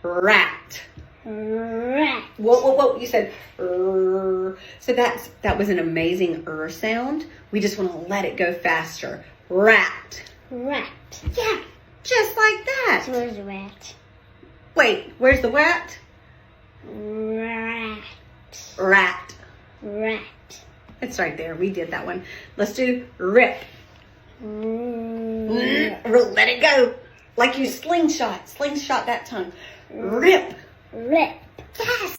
rat. Rat. Whoa. You said so that was an amazing sound. We just want to let it go faster. Rat. Rat. Yeah, just like that. So where's the rat? Wait, where's the rat? Rat. Rat. Rat. It's right there. We did that one. Let's do rip. Let it go. Like you slingshot that tongue. Rip. Rip. Yes.